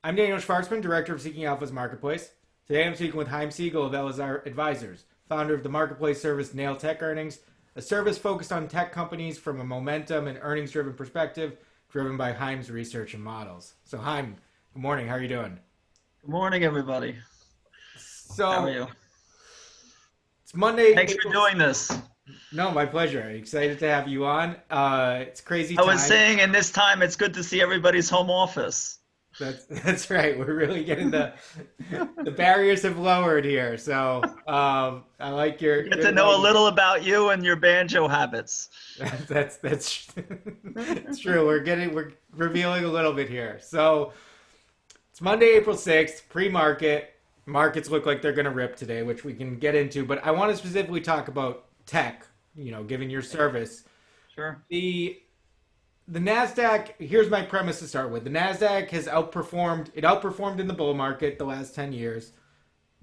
I'm Daniel Schwartzman, Director of Seeking Alpha's Marketplace. Today I'm speaking with Chaim Siegel of Elazar Advisors, founder of the marketplace service Nail Tech Earnings, a service focused on tech companies from a momentum and earnings-driven perspective, driven by Chaim's research and models. So Chaim, good morning. How are you doing? Good morning, everybody. How are So you? it's Monday, Thanks for April. doing this. No, my pleasure. Excited to have you on. It's crazy I was time. saying, in this time, it's good to see everybody's home office. That's right. We're really getting the barriers have lowered here. So I like We your get to good know a lighting. little about you and your banjo habits. That's it's true. We're revealing a little bit here. So it's Monday, April 6th, pre-market. Markets look like they're going to rip today, which we can get into. But I want to specifically talk about tech. Given your service, Sure. the the Nasdaq. Here's my premise to start with. The Nasdaq has outperformed. It outperformed in the bull market the last 10 years.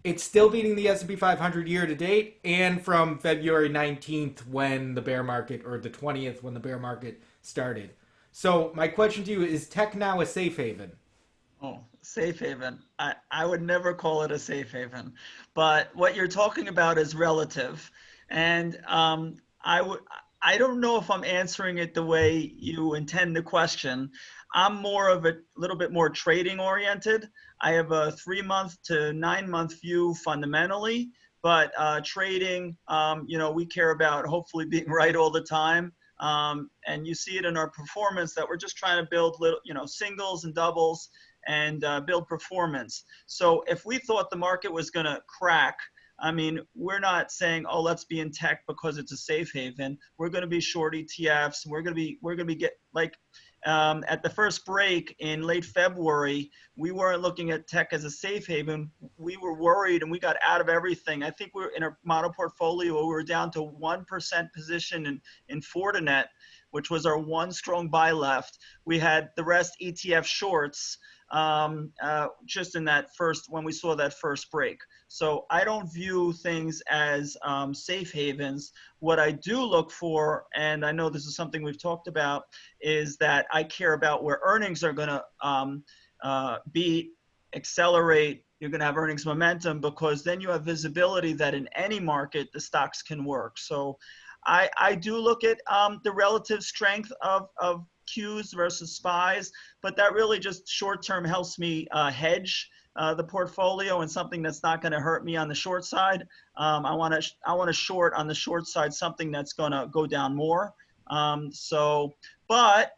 It's still beating the S&P 500 year to date, and from February 19th when the bear market, or the 20th when the bear market started. So my question to you is: tech now a safe haven? Oh, safe haven. I would never call it a safe haven, but what you're talking about is relative. And I don't know if I'm answering it the way you intend the question. I'm more of a little bit more trading oriented. I have a 3 month to 9 month view fundamentally, but trading, we care about hopefully being right all the time. And you see it in our performance that we're just trying to build little, singles and doubles and build performance. So if we thought the market was going to crack, I mean, we're not saying, oh, let's be in tech because it's a safe haven. We're going to be short ETFs. We're going to be get like at the first break in late February, we weren't looking at tech as a safe haven. We were worried and we got out of everything. I think we're in our model portfolio. We were down to 1% position in Fortinet, which was our one strong buy left. We had the rest ETF shorts just in that first, when we saw that first break. So I don't view things as safe havens. What I do look for, and I know this is something we've talked about, is that I care about where earnings are going to be, accelerate. You're going to have earnings momentum because then you have visibility that in any market the stocks can work. So I do look at the relative strength of Qs versus SPYs, but that really just short term helps me hedge the portfolio and something that's not going to hurt me on the short side. I want to short on the short side something that's going to go down more. But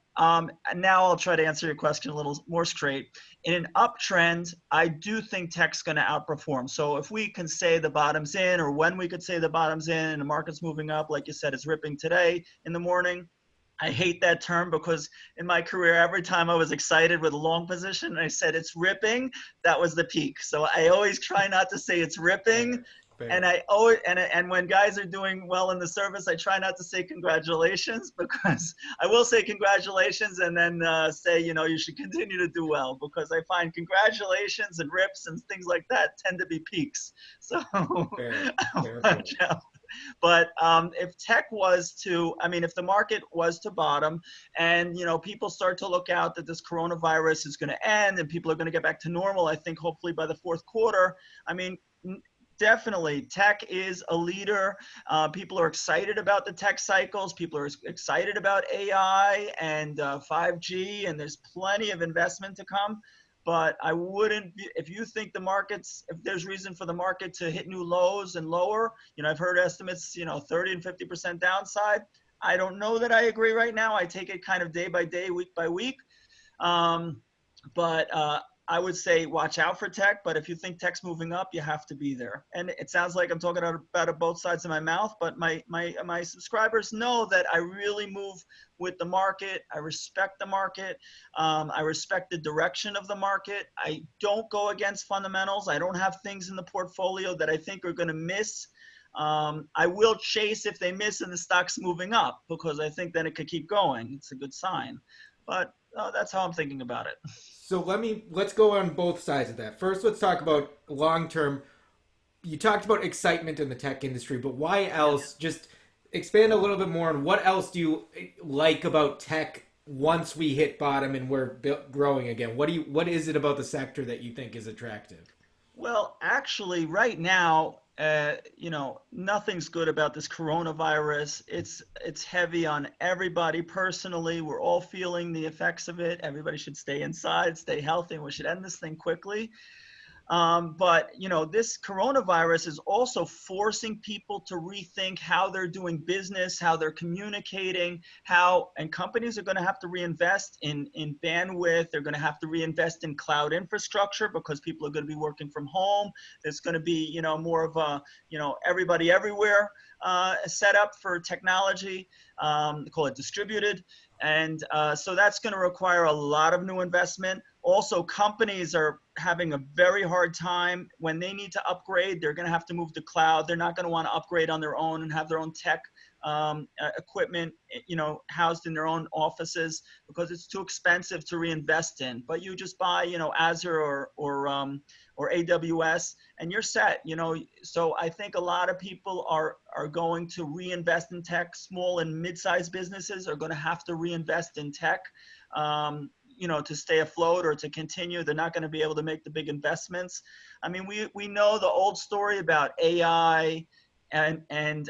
now I'll try to answer your question a little more straight. In an uptrend, I do think tech's going to outperform. So if we can say the bottom's in, or when we could say the bottom's in and the market's moving up, like you said, it's ripping today in the morning. I hate that term because in my career, every time I was excited with a long position and I said it's ripping, that was the peak. So I always try not to say it's ripping. Fair, fair. And I always, and when guys are doing well in the service, I try not to say congratulations because I will say congratulations and then say, you should continue to do well because I find congratulations and rips and things like that tend to be peaks. So Fair, fair watch point. out. But if tech was to, I mean, if the market was to bottom and, people start to look out that this coronavirus is going to end and people are going to get back to normal, I think hopefully by the fourth quarter, I mean, definitely tech is a leader. People are excited about the tech cycles. People are excited about AI and 5G, and there's plenty of investment to come. But I wouldn't, if you think if there's reason for the market to hit new lows and lower, I've heard estimates, 30 and 50% downside. I don't know that I agree right now. I take it kind of day by day, week by week. Um, but I would say watch out for tech. But if you think tech's moving up, you have to be there. And it sounds like I'm talking about it both sides of my mouth, but my subscribers know that I really move with the market. I respect the market. I respect the direction of the market. I don't go against fundamentals. I don't have things in the portfolio that I think are going to miss. I will chase if they miss and the stock's moving up because I think then it could keep going. It's a good sign. But that's how I'm thinking about it. So let's go on both sides of that. First, let's talk about long term. You talked about excitement in the tech industry, but why Yeah. else? Just expand a little bit more on what else do you like about tech once we hit bottom and we're growing again? What is it about the sector that you think is attractive? Well, actually, right now, nothing's good about this coronavirus. It's heavy on everybody personally. We're all feeling the effects of it. Everybody should stay inside, stay healthy, and we should end this thing quickly. But this coronavirus is also forcing people to rethink how they're doing business, how they're communicating, and companies are going to have to reinvest in bandwidth. They're going to have to reinvest in cloud infrastructure because people are going to be working from home. There's going to be, more of a, everybody everywhere setup for technology. They call it distributed. And so that's going to require a lot of new investment. Also, companies are having a very hard time when they need to upgrade. They're going to have to move to cloud. They're not going to want to upgrade on their own and have their own tech equipment, housed in their own offices because it's too expensive to reinvest in. But you just buy, Azure or AWS, and you're set. So I think a lot of people are going to reinvest in tech. Small and mid-sized businesses are going to have to reinvest in tech. To stay afloat or to continue. They're not going to be able to make the big investments. I mean, we know the old story about AI and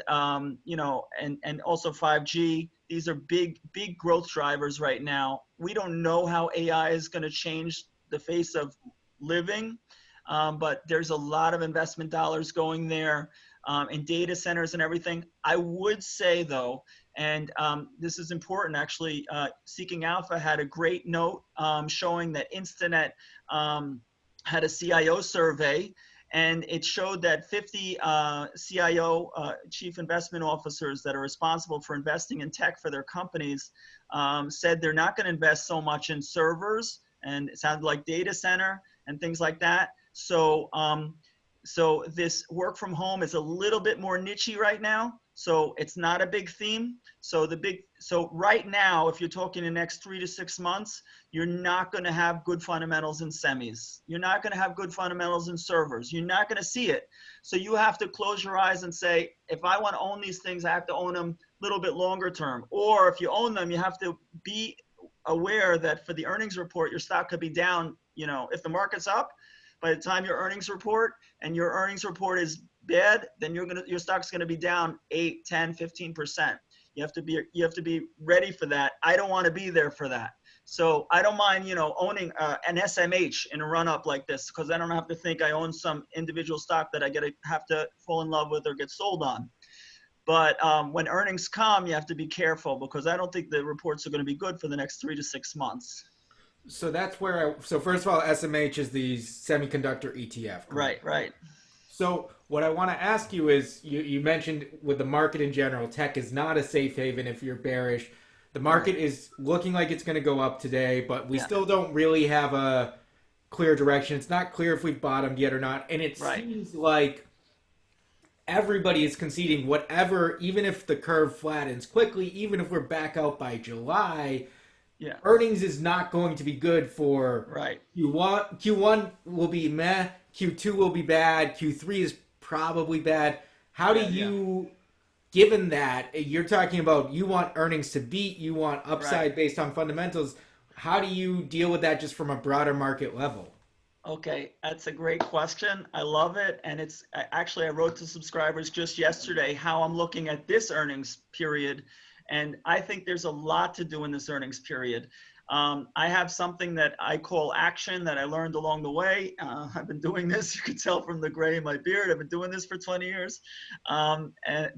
also 5G. These are big growth drivers right now. We don't know how AI is going to change the face of living, but there's a lot of investment dollars going there in data centers and everything. I would say though, and this is important actually, Seeking Alpha had a great note showing that Instinet had a CIO survey, and it showed that 50 CIO, chief investment officers that are responsible for investing in tech for their companies said they're not going to invest so much in servers, and it sounded like data center and things like that. So this work from home is a little bit more niche right now. So it's not a big theme. So right now, if you're talking the next 3 to 6 months, you're not going to have good fundamentals in semis. You're not going to have good fundamentals in servers. You're not going to see it. So you have to close your eyes and say, if I want to own these things, I have to own them a little bit longer term. Or if you own them, you have to be aware that for the earnings report, your stock could be down. If the market's up, by the time your earnings report and your earnings report is bad, then your stock's going to be down 8, 10, 15%. You have to be ready for that. I don't want to be there for that. So I don't mind, owning an SMH in a run up like this, because I don't have to think I own some individual stock that I have to fall in love with or get sold on. But when earnings come, you have to be careful, because I don't think the reports are going to be good for the next 3 to 6 months. So that's where so first of all, SMH is the semiconductor ETF. Correct? Right. So what I want to ask you is, you mentioned with the market in general, tech is not a safe haven if you're bearish. The market is looking like it's going to go up today, but we still don't really have a clear direction. It's not clear if we've bottomed yet or not. And it seems like everybody is conceding whatever, even if the curve flattens quickly, even if we're back out by July, earnings is not going to be good for Q1. Q1 will be meh. Q2 will be bad. Q3 is probably bad. How do you, given that you're talking about you want earnings to beat, you want upside based on fundamentals, how do you deal with that just from a broader market level? Okay, that's a great question. I love it. And it's actually, I wrote to subscribers just yesterday how I'm looking at this earnings period. And I think there's a lot to do in this earnings period. I have something that I call action that I learned along the way. I've been doing this, you can tell from the gray in my beard. I've been doing this for 20 years and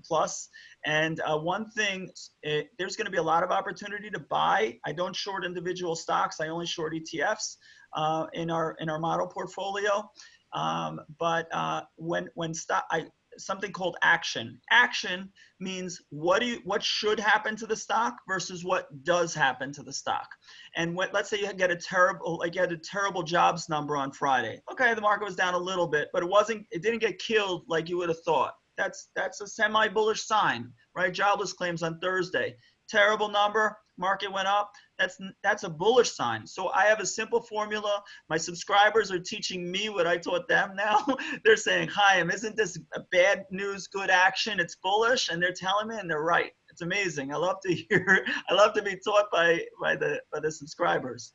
plus. And one thing, there's going to be a lot of opportunity to buy. I don't short individual stocks. I only short ETFs in our model portfolio. But when stock, something called action. Action means what should happen to the stock versus what does happen to the stock. And let's say you had a terrible jobs number on Friday. Okay, the market was down a little bit, but it didn't get killed like you would have thought. That's a semi-bullish sign, right? Jobless claims on Thursday. Terrible number, market went up. That's a bullish sign. So I have a simple formula. My subscribers are teaching me what I taught them now. They're saying, Chaim, isn't this a bad news, good action? It's bullish. And they're telling me, and they're right. It's amazing. I love to hear. I love to be taught by the subscribers.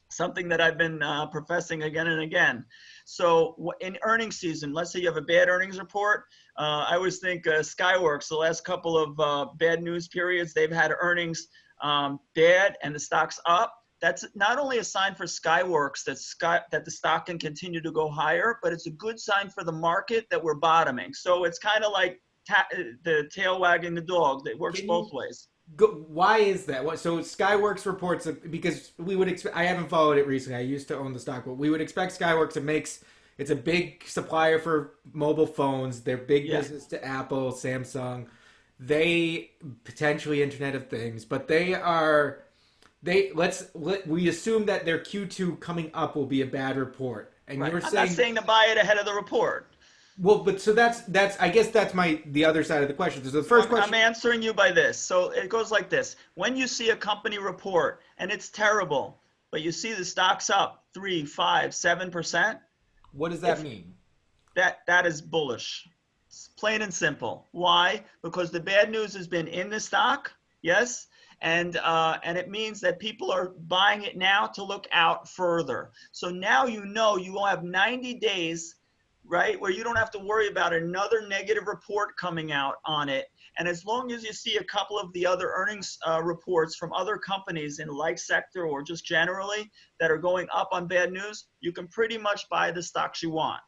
Something that I've been professing again and again. So in earnings season, let's say you have a bad earnings report. I always think Skyworks, the last couple of bad news periods, they've had earnings bad and the stock's up. That's not only a sign for Skyworks that the stock can continue to go higher, but it's a good sign for the market that we're bottoming. So it's kind of like the tail wagging the dog. It works both ways. Why is that? So Skyworks reports because we would expect. I haven't followed it recently. I used to own the stock, but we would expect Skyworks. It's a big supplier for mobile phones. They're big business to Apple, Samsung. They potentially Internet of Things, but we assume that their Q2 coming up will be a bad report. And Right. you're I'm saying not saying to buy it ahead of the report. well, but so that's I guess that's the other side of the question. So the first question I'm answering you by this. So it goes like this. When you see a company report and it's terrible, but you see the stock's up 3, 5, 7%, what does that mean? that is bullish. It's plain and simple. Why? Because the bad news has been in the stock, yes, and it means that people are buying it now to look out further. So now you will have 90 days, right, where you don't have to worry about another negative report coming out on it. And as long as you see a couple of the other earnings reports from other companies in like sector or just generally that are going up on bad news, you can pretty much buy the stocks you want.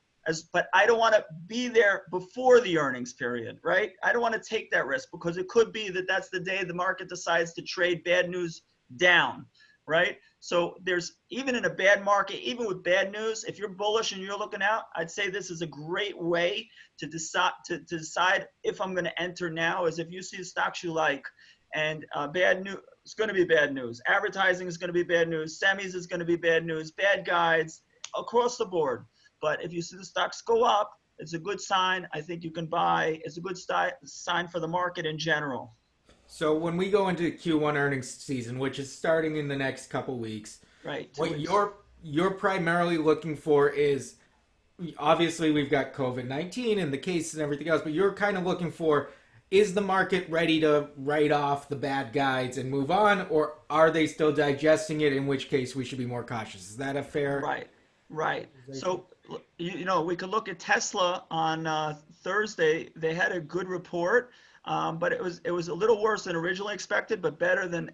But I don't want to be there before the earnings period, right? I don't want to take that risk because it could be that that's the day the market decides to trade bad news down, right? So there's, even in a bad market, even with bad news, if you're bullish and you're looking out, I'd say this is a great way to decide if I'm going to enter now. Is if you see stocks you like and bad news, it's going to be bad news. Advertising is going to be bad news. Semis is going to be bad news. Bad guides across the board. But if you see the stocks go up, it's a good sign. I think you can buy. It's a good sign for the market in general. So when we go into Q1 earnings season, which is starting in the next couple weeks, Right. what you're primarily looking for is obviously we've got COVID-19 and the cases and everything else, but you're kind of looking for, is the market ready to write off the bad guides and move on, or are they still digesting it, in which case we should be more cautious? Is that a fair? Right. So, we could look at Tesla on Thursday. They had a good report, but it was a little worse than originally expected, but better than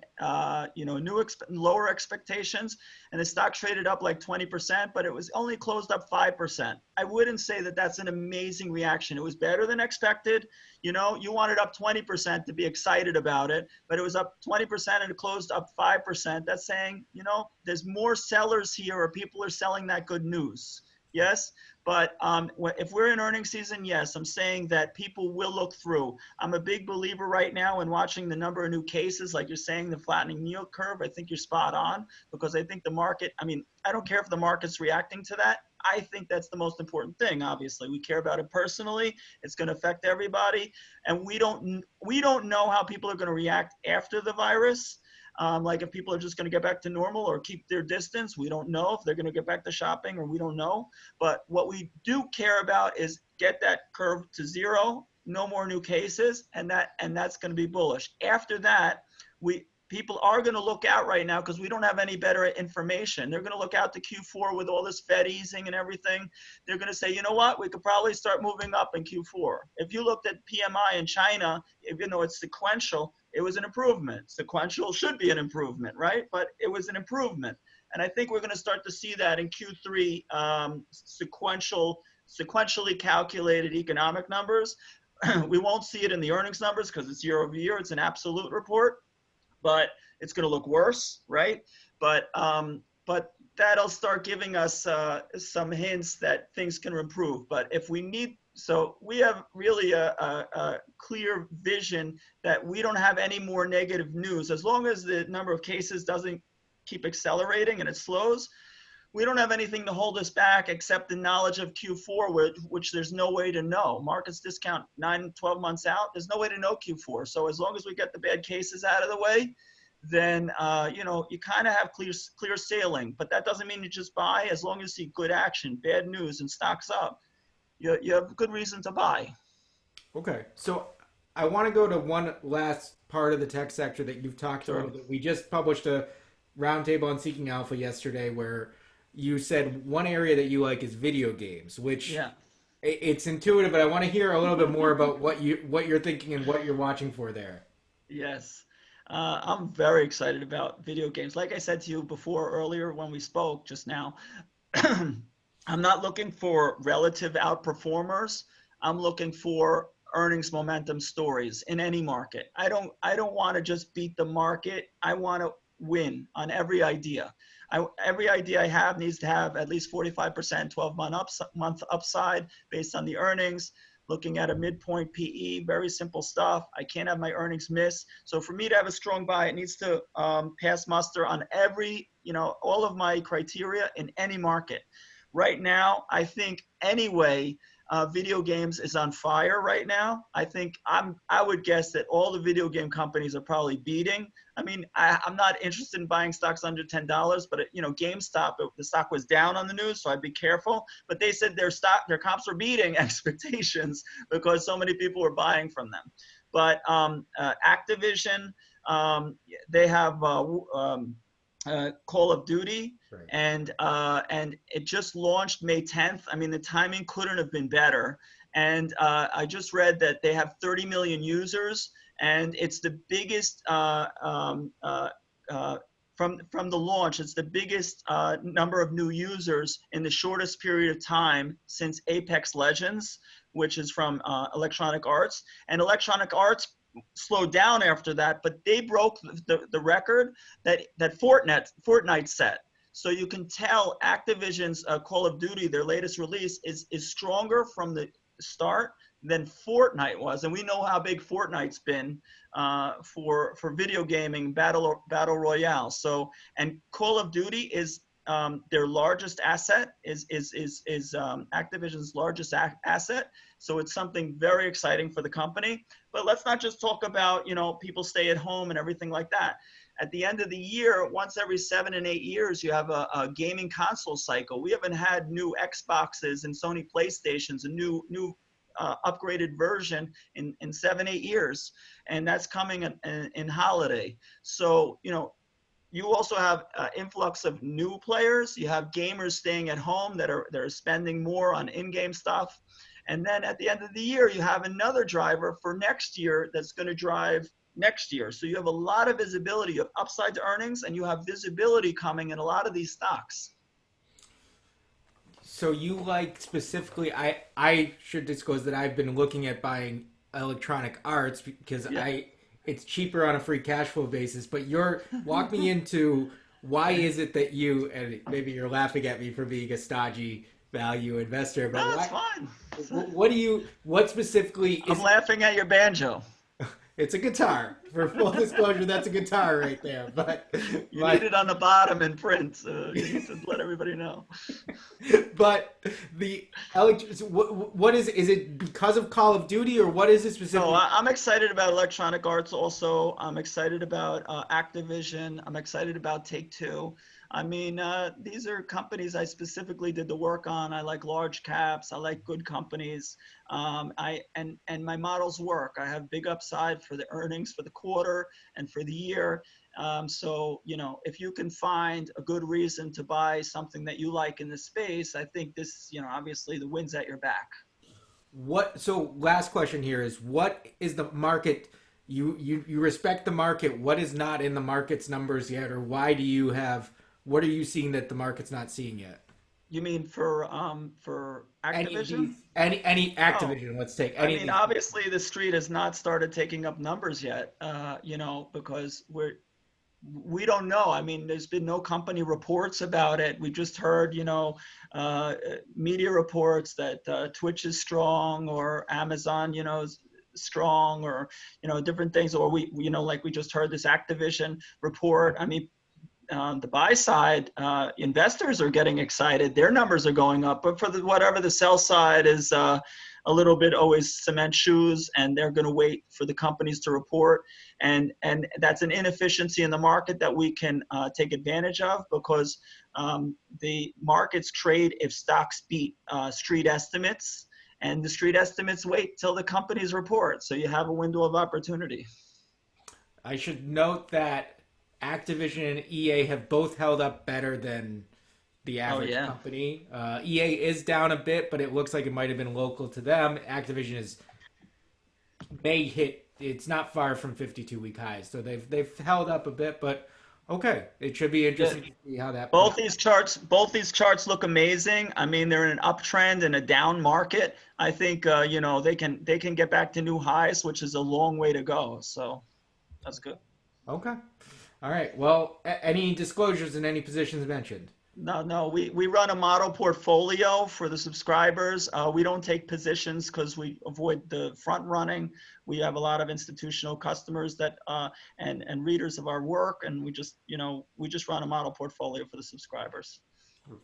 lower expectations. And the stock traded up like 20%, but it was only closed up 5%. I wouldn't say that that's an amazing reaction. It was better than expected. You wanted up 20% to be excited about it, but it was up 20% and it closed up 5%. That's saying, there's more sellers here, or people are selling that good news. Yes, but if we're in earnings season, yes, I'm saying that people will look through. I'm a big believer right now in watching the number of new cases, like you're saying, the flattening yield curve. I think you're spot on, because I think the market, I don't care if the market's reacting to that. I think that's the most important thing. Obviously, we care about it personally. It's going to affect everybody, and we don't know how people are going to react after the virus. Like if people are just going to get back to normal or keep their distance. We don't know if they're going to get back to shopping, or we don't know. But what we do care about is get that curve to zero, no more new cases, and that's going to be bullish. After that, people are going to look out right now because we don't have any better information. They're going to look out to Q4 with all this Fed easing and everything. They're going to say, you know what, we could probably start moving up in Q4. If you looked at PMI in China, even though it's sequential, it was an improvement. Sequential should be an improvement, right? But it was an improvement. And I think we're going to start to see that in Q3, sequentially calculated economic numbers. We won't see it in the earnings numbers because it's year over year. It's an absolute report, but it's going to look worse, right? But that'll start giving us some hints that things can improve. But if we need, so we have really a clear vision that we don't have any more negative news. As long as the number of cases doesn't keep accelerating and it slows, we don't have anything to hold us back except the knowledge of Q4, which there's no way to know. Markets discount 9, 12 months out. There's no way to know Q4. So as long as we get the bad cases out of the way, then you kind of have clear sailing. But that doesn't mean you just buy. As long as you see good action, bad news, and stocks up, you have good reason to buy. Okay, so I want to go to one last part of the tech sector that you've talked a little Sure. bit. We just published a roundtable on Seeking Alpha yesterday where you said one area that you like is video games, which Yeah. it's intuitive, but I want to hear a little bit more about what you're thinking and what you're watching for there. Yes. I'm very excited about video games. Like I said to you before earlier when we spoke just now, I'm not looking for relative outperformers. I'm looking for earnings momentum stories in any market. I don't want to just beat the market. I want to win on every idea. Every idea I have needs to have at least 45% 12-month upside based on the earnings. Looking at a midpoint PE, very simple stuff. I can't have my earnings miss. So for me to have a strong buy, it needs to pass muster on all of my criteria in any market. Right now, I think anyway, video games is on fire right now. I would guess that all the video game companies are probably beating. I mean, I'm not interested in buying stocks under $10, but GameStop, the stock was down on the news, so I'd be careful. But they said their comps were beating expectations because so many people were buying from them. But Activision, they have Call of Duty, Right. and it just launched May 10th. I mean, the timing couldn't have been better. And I just read that they have 30 million users, and it's the biggest from the launch. It's the biggest number of new users in the shortest period of time since Apex Legends, which is from Electronic Arts. And Electronic Arts slowed down after that, but they broke the record that Fortnite set. So you can tell Activision's Call of Duty, their latest release, is stronger from the start than Fortnite was, and we know how big Fortnite's been for video gaming, battle royale. So, and Call of Duty is their largest asset, is Activision's largest asset. So it's something very exciting for the company. But let's not just talk about, people stay at home and everything like that. At the end of the year, once every 7 and 8 years, you have a gaming console cycle. We haven't had new Xboxes and Sony PlayStations, a new upgraded version in 7, 8 years. And that's coming in holiday. So, you also have influx of new players. You have gamers staying at home that are spending more on in-game stuff. And then at the end of the year, you have another driver for next year that's going to drive next year. So you have a lot of visibility of upside to earnings, and you have visibility coming in a lot of these stocks. So you like specifically, I should disclose that I've been looking at buying Electronic Arts because Yeah. it's cheaper on a free cash flow basis. But walk me into why is it that you, and maybe you're laughing at me for being a stodgy value investor, but No, it's why? fine. What specifically I'm is? laughing at your banjo. It's a guitar. For full disclosure, that's a guitar right there. But You need it on the bottom in print. You need to let everybody know. but what is it because of Call of Duty or what is it No, specifically? I'm excited about Electronic Arts also. I'm excited about Activision. I'm excited about Take-Two. I mean, these are companies I specifically did the work on. I like large caps. I like good companies. And my models work. I have big upside for the earnings for the quarter and for the year. So, if you can find a good reason to buy something that you like in the space, I think this, obviously the wind's at your back. So last question here is what is the market you respect the market, what is not in the market's numbers yet, or what are you seeing that the market's not seeing yet? You mean for Any of Activision? these any Oh, Activision, let's take I any of mean, these. obviously the street has not started taking up numbers yet, because we don't know. I mean, there's been no company reports about it. We just heard, uh, media reports that Twitch is strong or Amazon, is strong or, different things. Or like we just heard this Activision report. I mean, on the buy side, investors are getting excited. Their numbers are going up. But for whatever the sell side is a little bit always cement shoes, and they're going to wait for the companies to report. And that's an inefficiency in the market that we can take advantage of because the markets trade if stocks beat street estimates. and the street estimates wait till the companies report. So you have a window of opportunity. I should note that Activision and EA have both held up better than the Oh average yeah. company. EA is down a bit, but it looks like it might have been local to them. Activision is may hit. It's not far from 52-week highs, so they've held up a bit. But okay, it should be interesting to see how that plays. Both these charts look amazing. I mean, they're in an uptrend in a down market. I think they can get back to new highs, which is a long way to go. So that's good. Okay, all right. Well, any disclosures in any positions mentioned? No, we run a model portfolio for the subscribers. We don't take positions because we avoid the front running. We have a lot of institutional customers that and readers of our work, and we just run a model portfolio for the subscribers.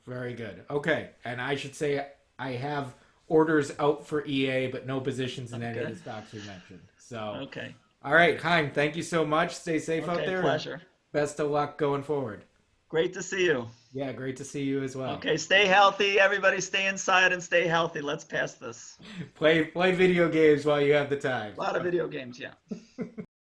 Very good. Okay, and I should say I have orders out for EA, but no positions in any of the stocks we mentioned. So Okay. all right, Chaim, thank you so much. Stay safe out there. Pleasure. Best of luck going forward. Great to see you. Yeah, great to see you as well. Okay, stay healthy. Everybody stay inside and stay healthy. Let's pass this. Play video games while you have the time. A lot of video games, yeah.